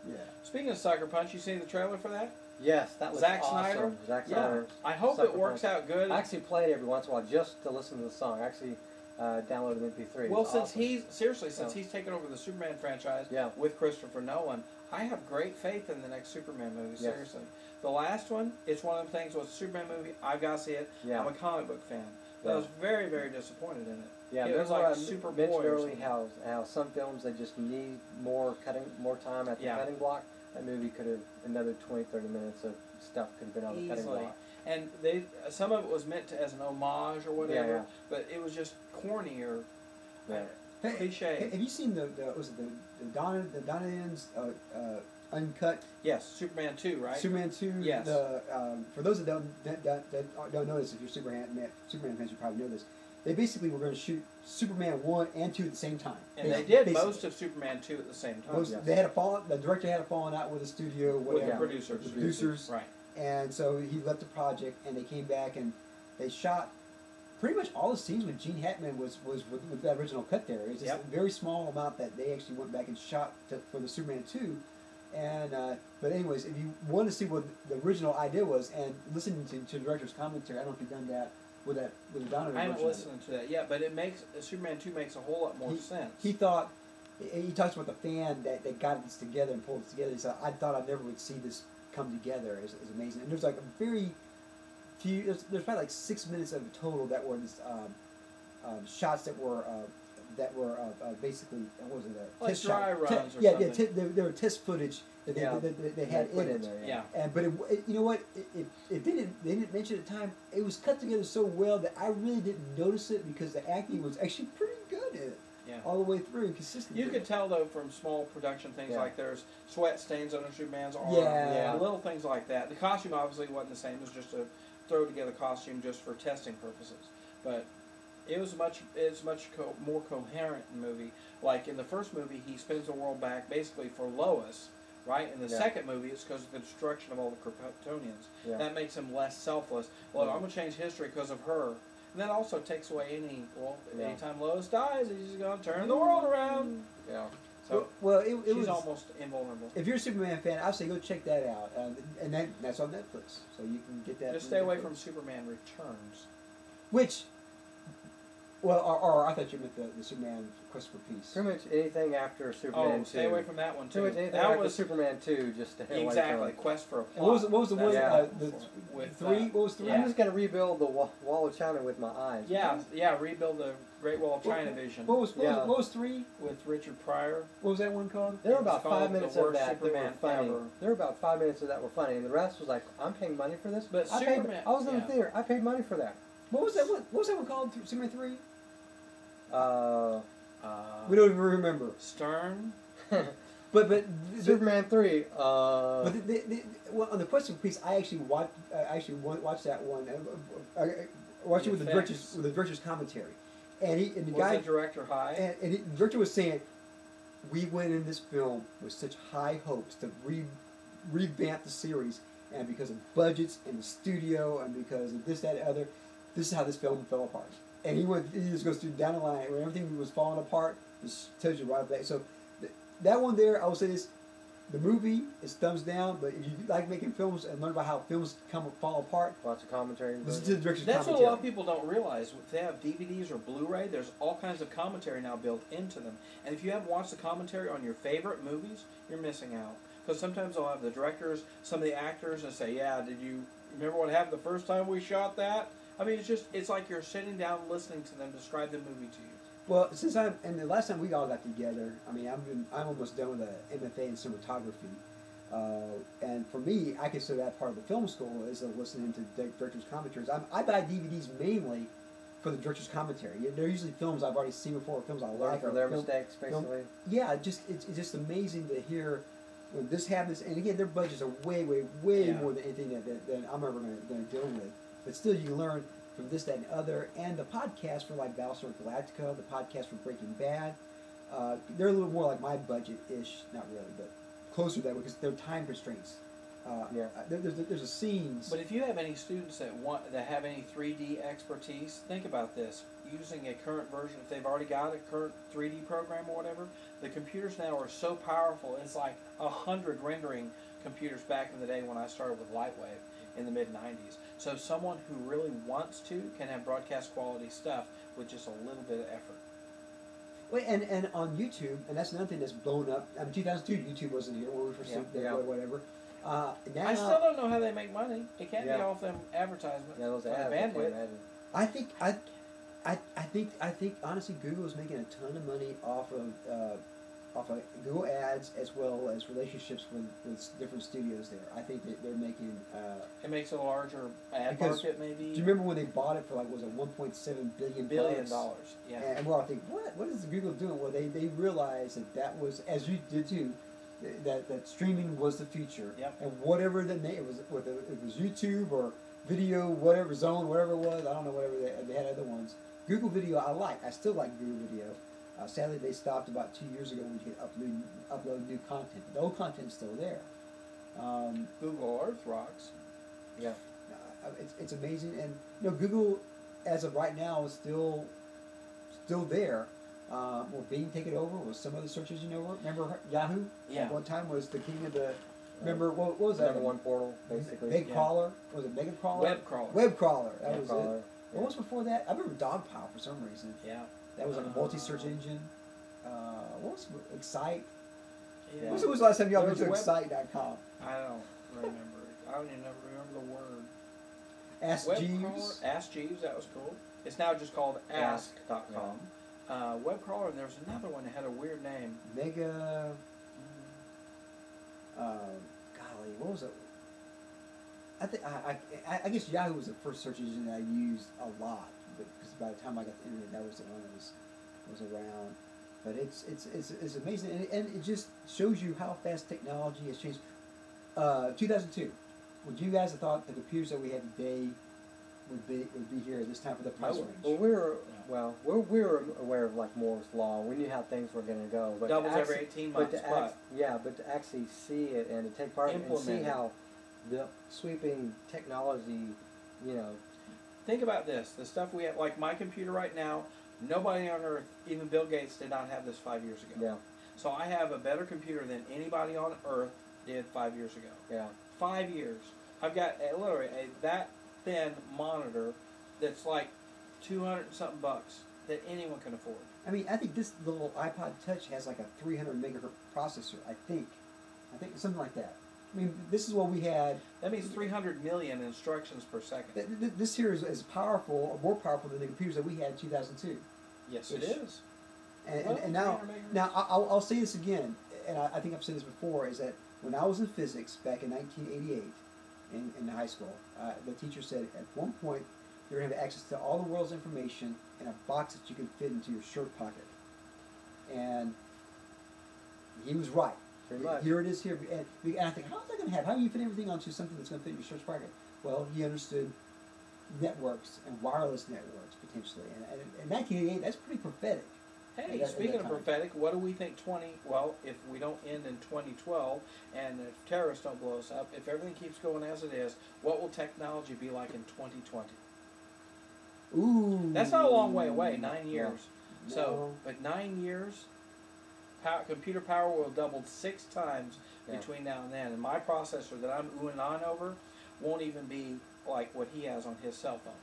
Yeah. Speaking of Sucker Punch, you seen the trailer for that? Yes, that was Zack awesome. Snyder? Zack Yeah. Snyder. I hope Sucker it works Punch. out good. I actually play it every once in a while just to listen to the song. I actually downloaded MP3. Well, It's since awesome. since he's taken over the Superman franchise Yeah. with Christopher Nolan, I have great faith in the next Superman movie. Yes. Seriously, the last one, it's one of the things. Was a Superman movie? I've got to see it. Yeah. I'm a comic book fan, but Yeah. I was very, very disappointed in it. Yeah, It was remember like I Superboy mentioned or earlier something. how some films they just need more time at the Yeah. cutting block. That movie could have another 20-30 minutes of stuff could have been on the cutting Easily. block. And some of it was meant to, as an homage or whatever, Yeah. but it was just corny or Yeah. Hey, cliche. have you seen the Donovan's uncut Yes, Superman 2, right? Superman 2? Yes. For those that don't know this, if you're Superman fans, you probably know this. They basically were going to shoot Superman 1 and 2 at the same time. And they Basi- did basi- most of Superman 2 at the same time. most- Yes. They had the director had a falling out with the studio, With the whatever, producers. the producers, Right. and so he left the project, and they came back and they shot pretty much all the scenes with Gene Hackman was with that original cut there. It's just Yep. a very small amount that they actually went back and shot for the Superman 2. And but anyways, if you want to see what the original idea was, and listening to the director's commentary, I don't know if you've done that with the Donovan I haven't version of it. listened to that yet, but it makes Superman 2 makes a whole lot more sense. He thought he talks about the fan that got this together and pulled this together. He said, "I thought I never would see this come together. It's amazing." And there's like a very few. There's probably like 6 minutes of total that were shots that were basically what was it? Like Test dry shot. runs or yeah, something. they were test footage that they, Yeah. they had put in it. there. yeah. And but you know what? It didn't. They didn't mention at the time. It was cut together so well that I really didn't notice it because the acting was actually pretty good in it. Yeah. All the way through and consistent. You could tell though from small production things Yeah. like there's sweat stains on a Superman's arm, Yeah. little things like that. The costume obviously wasn't the same; it was just a throw together costume just for testing purposes. But it's much more coherent in the movie. Like in the first movie, he spins the world back basically for Lois, right? In the Yeah. second movie, it's because of the destruction of all the Kryptonians. Yeah. That makes him less selfless. Well, Yeah. I'm gonna change history because of her. And that also takes away Yeah. anytime Lois dies, he's gonna turn the world around. Yeah. So well, it she's was almost invulnerable. If you're a Superman fan, I'd say go check that out, and that's on Netflix, so you can get that. Just on stay away Netflix. from Superman Returns. Which, well, or I thought you meant the Superman Quest for Peace. Pretty much anything after Superman 2. Stay away from that one too. Pretty much anything That after was Superman 2, just stay away exactly from. Quest for a And Plot. what was the one? Yeah. With, 3. What was 3? yeah. I'm just gonna rebuild the wall of China with my eyes. Yeah, rebuild the Great Wall of China vision What was Yeah. what was 3? with Richard Pryor. What was that one called? There were It's about called 5 minutes The of Worst that that were Superman funny. Ever. There were about 5 minutes of that were funny, and the rest was like, I'm paying money for this. But I Superman- was in the yeah. theater. I paid money for that. What was that one? What was that one called? Superman 3? We Uh, don't even remember. Stern. But Superman 3. But well, on the Quest for Peace, I actually watched that one. I watched it with the Effects. director's commentary, and the Was guy the director high? and the director was saying, we went in this film with such high hopes to revamp the series, and because of budgets and the studio and because of this, that, and other, this is how this film fell apart. And he just goes through down the line where everything was falling apart. Just tells you right up there. So that one there, I will say this: the movie is thumbs down, but if you like making films and learn about how films fall apart, Lots of commentary. listen to the director's That's commentary. what a lot of people don't realize. If they have DVDs or Blu-ray, there's all kinds of commentary now built into them. And if you haven't watched the commentary on your favorite movies, you're missing out. Because sometimes they'll have the directors, some of the actors, and say, "Yeah, did you remember what happened the first time we shot that?" I mean, it's like you're sitting down listening to them describe the movie to you. Well, and the last time we all got together, I mean, I'm almost done with a MFA in cinematography, and for me, I consider that part of the film school is listening to directors' commentaries. I buy DVDs mainly for the director's commentary. They're usually films I've already seen before, films I like. For their mistakes, basically. Yeah, it's just amazing to hear when this happens. And again, their budgets are way more than anything that I'm ever going to deal with. But still, you learn from this, that, and other. And the podcast for like Battlestar Galactica, the podcast for Breaking Bad, they're a little more like my budget-ish, not really, but closer to that because they're time constraints. There's a scenes. But if you have any students that have any 3D expertise, think about this. Using a current version, if they've already got a current 3D program or whatever, the computers now are so powerful. It's like 100 rendering computers back in the day when I started with Lightwave in the mid-90s. So someone who really wants to can have broadcast quality stuff with just a little bit of effort. Well, and on YouTube, and that's another thing that's blown up. I mean, 2002, YouTube wasn't here when we first whatever. Now, I still don't know how they make money. It can't be off them advertisements. Yeah, those or ads. the bandwidth. I think honestly, Google is making a ton of money off of Google Ads as well as relationships with different studios there. I think that they're making. It makes a larger ad market, maybe. Do you remember when they bought it for like was it $1.7 billion? Yeah. And we're all thinking, what is Google doing? Well, they realized that was, as you did too, that streaming was the future. Yep. And whatever the name it was, whether it was YouTube or video, whatever Zone, whatever it was, I don't know, whatever they had other ones. Google Video, I still like Google Video. Sadly, they stopped about 2 years ago when you could upload new content. The old content's still there. Google Earth rocks. Yeah. It's amazing, and Google, as of right now, is still there. Will Bing take it over? Was some other search engine over? Remember Yahoo? Yeah. At one time was the king of the. Remember what was that? Number one portal, basically. Big crawler. Was it Mega Crawler? Web crawler. Web crawler. That Web was crawler. it. What was before that? I remember Dogpile for some reason. Yeah. That was like a multi-search engine. What was Excite? Yeah. When was the last time y'all There went to was Excite.com? I don't remember. I don't even remember the word. Ask Web Jeeves. crawler. Ask Jeeves. That was cool. It's now just called Ask.com. Web crawler. And there was another one that had a weird name. Mega. Golly, what was it? I guess Yahoo was the first search engine that I used a lot, because by the time I got the internet, that was the one that was around. But it's amazing, and it just shows you how fast technology has changed. 2002. Would you guys have thought the computers that we have today would be here at this time for the price range? Well, we were aware of like Moore's law. We knew how things were going to go. But Doubles every 18 months. But to actually see it and to take part in it and see how the sweeping technology, Think about this. The stuff we have, like my computer right now, nobody on earth, even Bill Gates, did not have this 5 years ago. Yeah. So I have a better computer than anybody on earth did 5 years ago. Yeah. 5 years. I've got literally that thin monitor that's like $200 and something bucks that anyone can afford. I mean, I think this little iPod Touch has like a 300 megahertz processor. I think something like that. I mean, this is what we had. That means 300 million instructions per second. This here is powerful, or more powerful than the computers that we had in 2002. Yes, it is. And now I'll say this again, and I think I've said this before, is that when I was in physics back in 1988 in high school, the teacher said at one point you're going to have access to all the world's information in a box that you can fit into your shirt pocket. And he was right. Pretty much. Here it is here. And I think, how's that going to happen? How do you fit everything onto something that's going to fit in your shirt pocket? Well, he understood networks and wireless networks, potentially. And in 1988, that's pretty prophetic. Hey, speaking of prophetic, what do we think if we don't end in 2012 and if terrorists don't blow us up, if everything keeps going as it is, what will technology be like in 2020? Ooh. That's not a long way away, 9 years. No. So, but 9 years, computer power will have doubled 6 times Yeah. between now and then. And my processor that I'm oohing on over won't even be like what he has on his cell phone.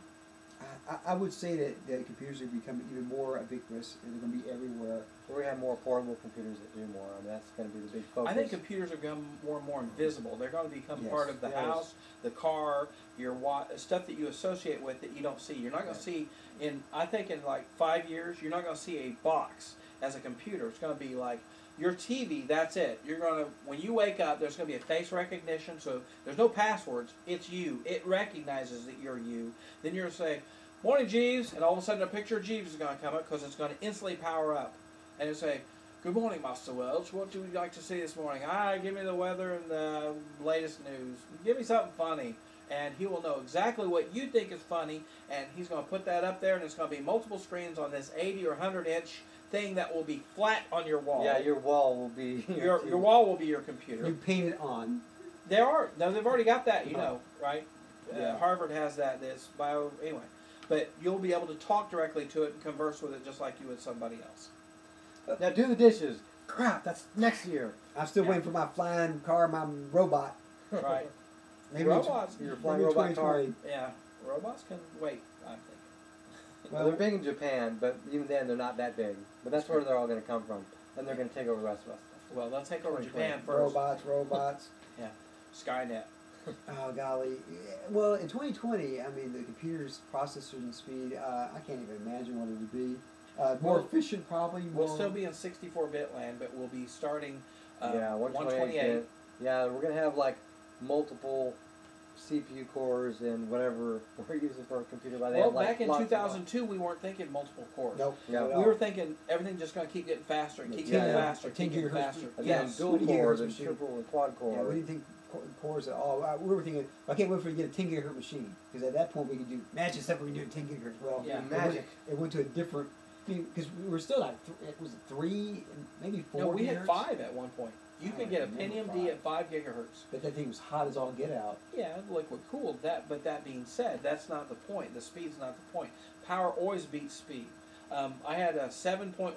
I would say that computers are becoming even more ubiquitous and they're going to be everywhere. We're going to have more portable computers that do more. I mean, that's going to be the big focus. I think computers are becoming more and more invisible. They're going to become Yes. part of the Yes. house, the car, your stuff that you associate with that you don't see. You're not going to see I think in like 5 years, you're not going to see a box as a computer. It's going to be like your TV, that's it. You're going to, when you wake up, there's going to be a face recognition, so there's no passwords. It's you. It recognizes that you're you. Then you're going to say, "Morning, Jeeves," and all of a sudden a picture of Jeeves is going to come up because it's going to instantly power up. And it'll say, "Good morning, Master Welch. What do you like to see this morning?" Give me the weather and the latest news. Give me something funny. And he will know exactly what you think is funny, and he's going to put that up there, and it's going to be multiple screens on this 80 or 100-inch thing that will be flat on your wall. Yeah, your wall will be... Your wall will be your computer. You paint it on. They've already got that, you know, right? Yeah. Harvard has that. This anyway. But you'll be able to talk directly to it and converse with it just like you would somebody else. Now do the dishes. Crap, that's next year. I'm still waiting for my flying car, my robot. Right. Maybe Robots. Your flying maybe robot car. 2020. Yeah. Robots can wait, I'm thinking. Well, they're big in Japan, but even then they're not that big. But that's where they're all going to come from. And they're going to take over the rest of us. Well, they'll take over 2020. Japan first. Robots. Yeah. Skynet. Oh, golly. Well, in 2020, I mean, the computer's processor and speed, I can't even imagine what it would be. More efficient, probably. We'll still be in 64-bit land, but we'll be starting Yeah, 128. Yeah, we're going to have like multiple CPU cores and whatever we're using for a computer by then. Well, like back in lots of 2002, we weren't thinking multiple cores. Nope. Yeah. not at We all. were thinking everything's just going to keep getting faster and keep Yeah. getting Yeah. faster, 10 keep getting gigahertz. faster. And Yes. then dual 20 gigahertz cores and machine. triple and quad core. Yeah, we didn't think cores at all. We were thinking, I can't wait for you to get a 10 gigahertz machine. Because at that point, we could do magic stuff we could do at 10 gigahertz. Well, Yeah. Magic. It went to a different, because we were still like, was it 3, maybe 4 No, we had gigahertz? 5 at one point. You I could get a remember Pentium 5. D at 5 gigahertz. But that thing was hot as all get out. Yeah, liquid cooled. But that being said, that's not the point. The speed's not the point. Power always beats speed. I had a 7.14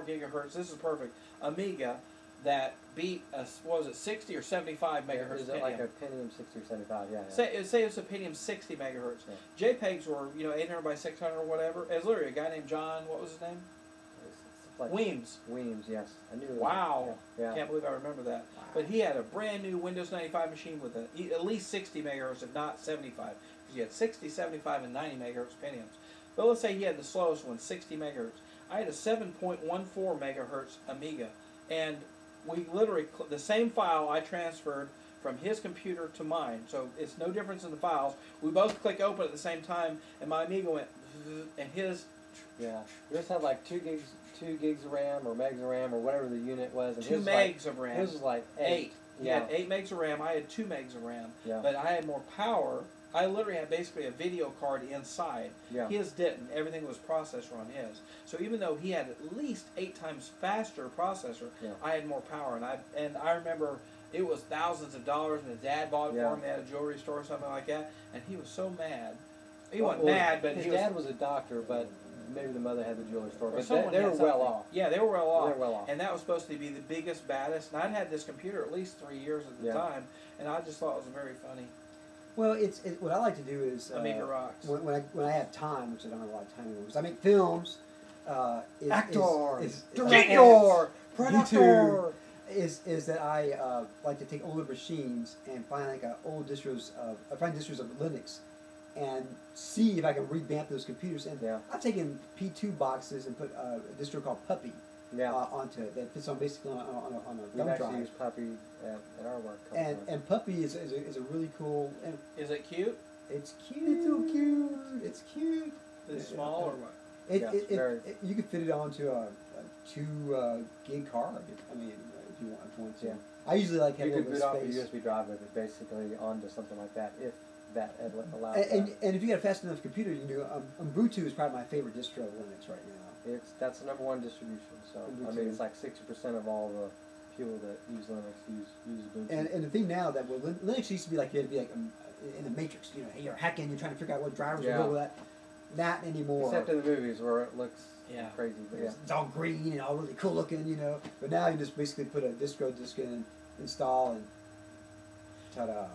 gigahertz. This is perfect. Amiga that beat a, what was it, 60 or 75 megahertz. Is it like a Pentium 60 or 75? Yeah. Say it's a Pentium 60 megahertz. Yeah. JPEGs were 800 by 600 or whatever. It was literally a guy named John. What was his name? It's like Weems. Weems, yes. I knew it. Wow. Yeah. Can't believe I remember that. But he had a brand new Windows 95 machine with at least 60 megahertz, if not 75. Because he had 60, 75, and 90 megahertz Pentiums. But let's say he had the slowest one, 60 megahertz. I had a 7.14 megahertz Amiga. And we literally, the same file I transferred from his computer to mine. So it's no difference in the files. We both click open at the same time, and my Amiga went, and his... Yeah. Yours had like 2 gigs of RAM or megs of RAM or whatever the unit was. And 2 his megs of RAM. His was like 8. He Yeah. had 8 megs of RAM. I had 2 megs of RAM. Yeah. But I had more power. I literally had basically a video card inside. Yeah. His didn't. Everything was processor on his. So even though he had at least 8 times faster processor, Yeah. I had more power. And I remember it was thousands of dollars, and his dad bought it Yeah. for him. They had a jewelry store or something like that, and he was so mad. He Well, wasn't mad, but his he was. dad was a doctor, but maybe the mother had the jewelry store. or But someone they had were well something. off. Yeah, they were well off. They were well off. And that was supposed to be the biggest, baddest. And I'd had this computer at least 3 years at the Yeah. time, and I just thought it was very funny. Well, what I like to do is Amiga rocks. when I have time, which I don't have a lot of time anymore, because I make films. Actor, director, producer. Is that I like to take older machines and find like old distros of Linux, and see if I can revamp those computers. And Yeah. I've taken P2 boxes and put a distro called Puppy Yeah. onto it that fits on basically on a We've thumb actually drive. used Puppy at our work. a couple And times. and Puppy is a really cool, and Is it cute? it's cute. It's so cute. It's cute. Is it small or what? Yeah, it's very- You could fit it onto a 2 gig card. I mean, if you want to. Yeah. I usually like You having a could little boot off a bit of space. USB drive with it, basically, onto something like that, if that allows And if you got a fast enough computer, you can do. Ubuntu is probably my favorite distro of Linux right now. That's the #1 distribution. So I mean, it's like 60% of all the people that use Linux use Ubuntu. And the thing now that Linux used to be like you had to be like in the Matrix. You're hacking, you're trying to figure out what drivers will Yeah. go with that. not anymore. Except in the movies where it looks Yeah. crazy. But yeah. It's all green and all really cool looking, you know. But now you just basically put a distro disc in, install, and ta-da.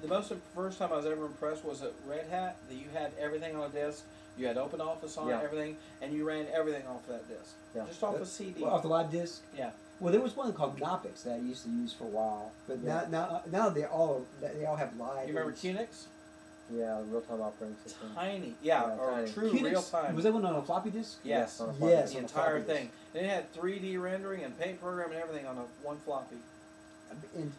The first time I was ever impressed was at Red Hat, that you had everything on a disk. You had OpenOffice on everything, and you ran everything off that disk. Yeah. Just off a CD. Well, off the live disc? Yeah. Well, there was one called Knoppix that I used to use for a while, but now they all have live. You remember ones. QNX? Yeah, real-time operating system. Tiny. Yeah, or tiny. true QNX, real time. Was that one on a floppy disk? Yes. on a floppy Yes. disk. The on a entire floppy disk. thing. And it had 3D rendering and paint program and everything on one floppy. And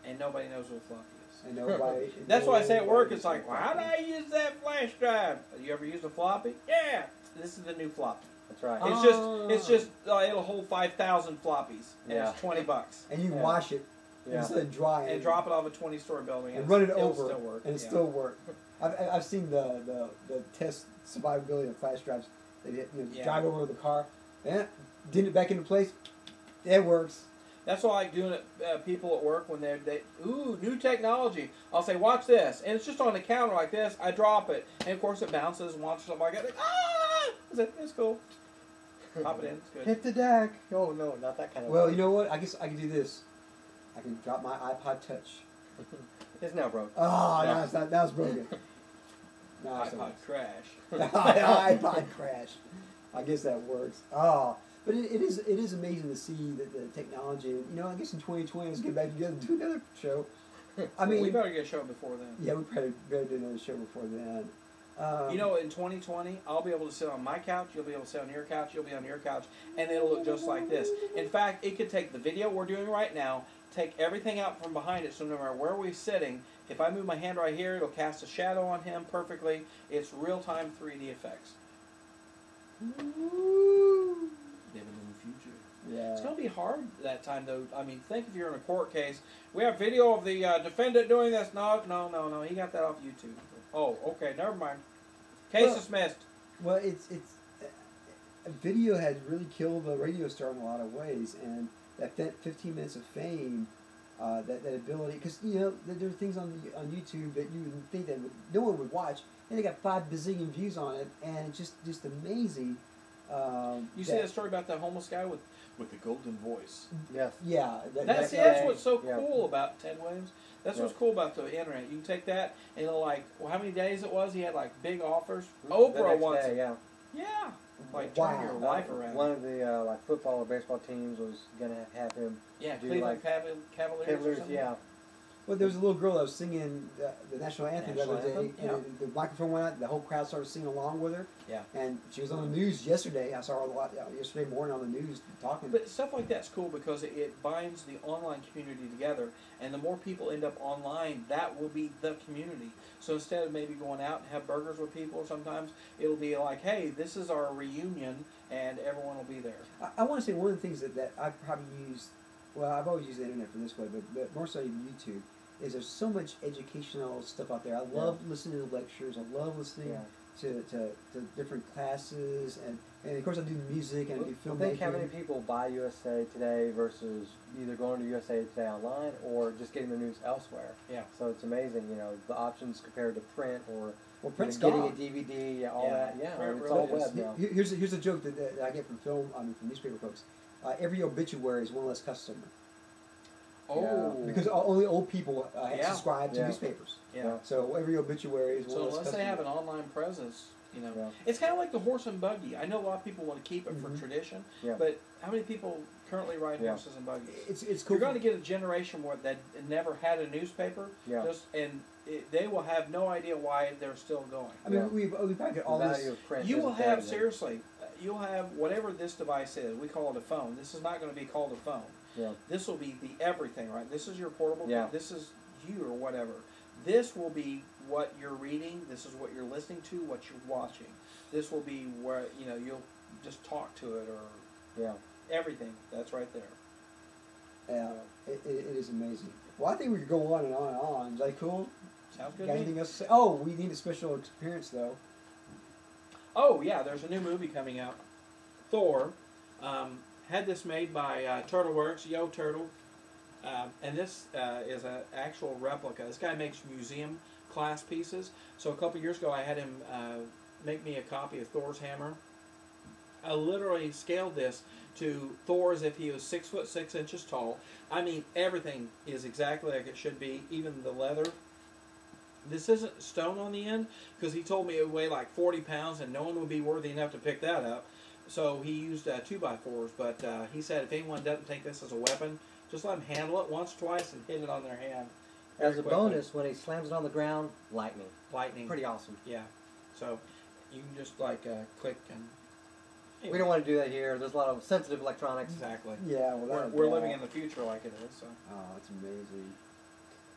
And nobody knows what a floppy is. nobody. That's why I say at work, it's like, well, how did I use that flash drive? You ever used a floppy? Yeah. This is the new floppy. That's right. It's just it'll hold 5,000 floppies, and it's $20. And you can Yeah. wash it Yeah. instead of dry And drop it off a 20-story building and run it it'll over still work. and it Yeah. still work. I've seen the test survivability of flash drives. They drive over the car, did it back into place. It works. That's why I like doing it. People at work when ooh, new technology. I'll say, watch this, and it's just on the counter like this. I drop it, and of course it bounces and watches something like that. Like, it's cool. Pop it in. It's good. Hit the deck. Oh no, not that kind of. Well, you know what? I guess I can do this. I can drop my iPod Touch. It's now broke. Oh, now it's not. Now it's broken. Now it's iPod crash. iPod crash. I guess that works. Oh, but it is amazing to see the technology. You know, I guess in 2020 let's get back together and do another show. I mean, we better get a show before then. yeah, we probably better do another show before then. You know, in 2020, I'll be able to sit on my couch, you'll be able to sit on your couch, you'll be on your couch, and it'll look just like this. In fact, it could take the video we're doing right now, take everything out from behind it, so no matter where we're sitting, if I move my hand right here, it'll cast a shadow on him perfectly. It's real-time 3D effects. Ooh. Living in the future. Yeah. It's going to be hard that time, though. I mean, think if you're in a court case. We have video of the defendant doing this. No. He got that off YouTube. Oh, okay. Never mind. Case dismissed. Well, it's video has really killed the radio star in a lot of ways, and that 15 minutes of fame, that ability, because you know there are things on YouTube that you would think that no one would watch, and they got 5 bazillion views on it, and it's just amazing. You see that story about that homeless guy with the golden voice? Yes. Yeah, That's what's so cool about Ted Williams. That's what's cool about the internet. You can take that and like, well, how many days it was? He had like big offers. Oprah once. Yeah. Yeah. Like turn your life around. One of the like football or baseball teams was gonna have him. Yeah, do Cleveland like Cavaliers or something. yeah. Well, there was a little girl that was singing the national anthem the other day, Anthem? Yeah. and the microphone went out, the whole crowd started singing along with her. Yeah. And she was on the news yesterday. I saw her a lot yesterday morning on the news talking. But stuff like that's cool because it binds the online community together, and the more people end up online, that will be the community. So instead of maybe going out and have burgers with people, sometimes it'll be like, hey, this is our reunion, and everyone will be there. I want to say one of the things that I've probably used, well, I've always used the internet for this way, but more so YouTube, is there's so much educational stuff out there. I love listening to lectures. I love listening to different classes, and of course I do music and I do filmmaking. Think how many people buy USA Today versus either going to USA Today online or just getting the news elsewhere. Yeah. So it's amazing, you know, the options compared to print or print's getting gone. a DVD, all that. Yeah, Print it's really all is. web now. Here's a joke that I get from from newspaper folks. Every obituary is one less customer. Oh. Because only old people subscribe to newspapers. Yeah. So every obituary is one So less unless customer. they have an online presence, you know, Yeah. it's kind of like the horse and buggy. I know a lot of people want to keep it for tradition, but how many people currently ride horses and buggies? It's cool. You're going to get a generation that never had a newspaper, they will have no idea why they're still going. I mean, we've probably got all this. You will have, seriously, you'll have whatever this device is. We call it a phone. This is not going to be called a phone. Yeah. This will be the everything, right? This is your portable. Yeah. This is you or whatever. This will be what you're reading. This is what you're listening to. What you're watching. This will be where you'll just talk to it or everything. That's right there. Yeah, it is amazing. Well, I think we could go on and on and on. Is that cool? Sounds good. Got anything else to say? Oh, we need a special appearance though. Oh yeah, there's a new movie coming out. Thor. Had this made by Turtleworks, Yo Turtle, and this is an actual replica. This guy makes museum class pieces. So a couple years ago, I had him make me a copy of Thor's hammer. I literally scaled this to Thor as if he was 6'6" tall. I mean, everything is exactly like it should be, even the leather. This isn't stone on the end, because he told me it would weigh like 40 pounds and no one would be worthy enough to pick that up. So he used 2x4s, but he said if anyone doesn't take this as a weapon, just let them handle it once, twice, and hit it on their hand. As very a quickly. bonus, when he slams it on the ground, lightning. Lightning. Pretty awesome. Yeah. So you can just like click and. We don't want to do that here. There's a lot of sensitive electronics. Exactly. Yeah, well, We're living in the future like it is. So. Oh, it's amazing.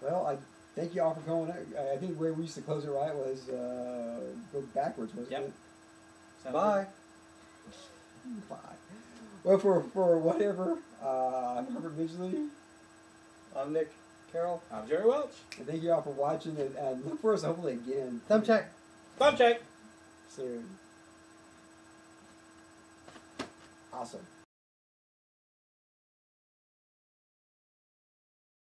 Well, I thank you all for coming. I think the way we used to close it right was go backwards, wasn't Yep. it? Sounds Bye. Bye. Well, for whatever, I'm Herbert Midgley. I'm Nick Carroll. good. I'm Gerry Welch. And thank you all for watching, and look for us hopefully again. Thumb check. Thumb check. Soon. Awesome.